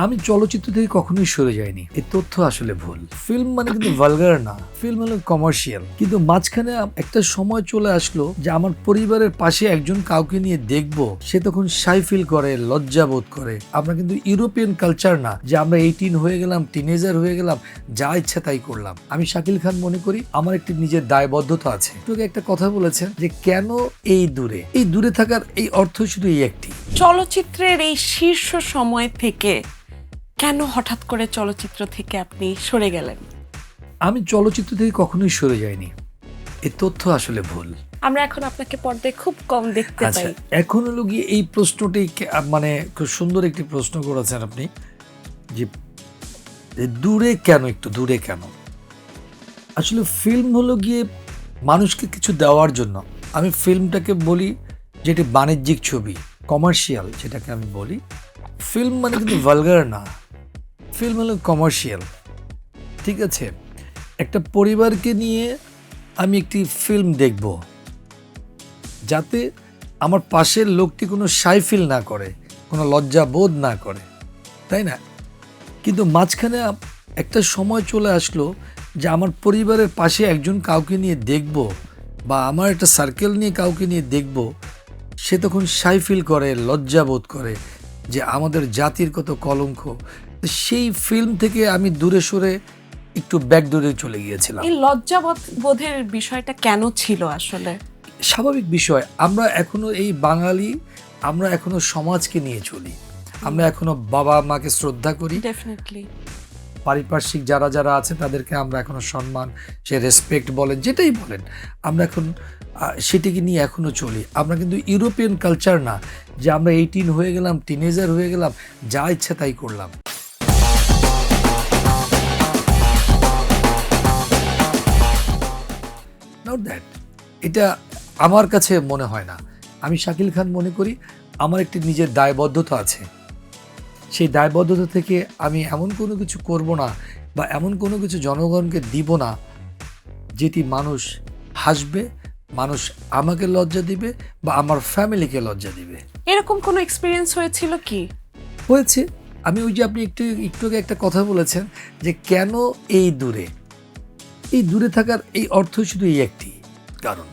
আমি চলচ্চিত্র থেকে কখনোই সরে যাইনি। এই তথ্য আসলে ভুল। ফিল্ম মানে কিন্তু ভালগার না, ফিল্ম হলো কমার্শিয়াল। কিন্তু মাঝখানে একটা সময় চলে আসলো যে আমার পরিবারের পাশে একজন কাউকে নিয়ে দেখবো, সে তখন শাই ফিল করে, লজ্জা বোধ করে। আমরা কিন্তু ইউরোপিয়ান কালচার না যে আমরা 18 হয়ে গেলাম, টিনেজার হয়ে গেলাম, যা ইচ্ছা তাই করলাম। আমি শাকিল খান মনে করি আমার একটি নিজের দায়বদ্ধতা আছে। তোকে একটা কথা বলেছেন যে কেন এই দূরে থাকার এই অর্থ শুধু এই একটি। চলচ্চিত্রের এই শীর্ষ সময় থেকে কেন হঠাৎ করে চলচ্চিত্র থেকে আপনি সরে গেলেন? আমি চলচ্চিত্র থেকে কখনোই সরে যাইনি। এই তথ্য আসলে ভুল। আমরা এখন আপনাকে পর্দায় খুব কম দেখতে আচ্ছা, পাই। এখন হলো গিয়ে এই প্রশ্নটি মানে খুব সুন্দর একটি প্রশ্ন করেছেন আপনি যে একটু দূরে কেন? আসলে ফিল্ম হলো গিয়ে মানুষকে কিছু দেওয়ার জন্য। আমি ফিল্মটাকে বলি যেটি বাণিজ্যিক ছবি, কমার্শিয়াল যেটাকে আমি বলি। ফিল্ম মানে কিন্তু ভালগার না, ফিল্ম হলো কমার্শিয়াল। ঠিক আছে, একটা পরিবারকে নিয়ে আমি একটি ফিল্ম দেখব যাতে আমার পাশের লোকটি কোনো শাই ফিল না করে, কোনো লজ্জা বোধ না করে, তাই না? কিন্তু মাঝখানে একটা সময় চলে আসলো যে আমার পরিবারের পাশে একজন কাউকে নিয়ে দেখব বা আমার একটা সার্কেল নিয়ে কাউকে নিয়ে দেখব, সে তখন শাই ফিল করে, লজ্জা বোধ করে যে আমাদের জাতির কত কলঙ্ক। সেই ফিল্ম থেকে আমি দূরে সরে একটু ব্যাকডোরে চলে গিয়েছিলাম। এই বোধের বিষয়টা কেন ছিল আসলে? স্বাভাবিক বিষয়, আমরা এখনো এই বাঙালি, আমরা এখনো সমাজকে নিয়ে চলি, আমরা এখনো বাবা মাকে শ্রদ্ধা করি, ডেফিনেটলি। পারিপার্শ্বিক যারা যারা আছে তাদেরকে আমরা এখনো সম্মান, সে রেসপেক্ট বলেন, যেটাই বলেন, আমরা এখন সেটিকে নিয়ে এখনো চলি। আমরা কিন্তু ইউরোপিয়ান কালচার না যে আমরা 18 হয়ে গেলাম, টিনেজার হয়ে গেলাম, যা ইচ্ছা তাই করলাম। নট দ্যাট, এটা আমার কাছে মনে হয় না। আমি শাকিল খান মনে করি আমার একটি নিজের দায়বদ্ধতা আছে। সেই দায়বদ্ধতা থেকে আমি এমন কোনো কিছু করব না বা এমন কোনো কিছু জনগণকে দিব না যেটি মানুষ হাসবে, মানুষ আমাকে লজ্জা দিবে বা আমার ফ্যামিলিকে লজ্জা দিবে। এরকম কোনো এক্সপিরিয়েন্স হয়েছিল কি? হয়েছে। আমি ওই যে আপনি একটু আগে একটা কথা বলেছেন যে কেন এই দূরে থাকার এই অর্থ শুধু এই একটি কারণ।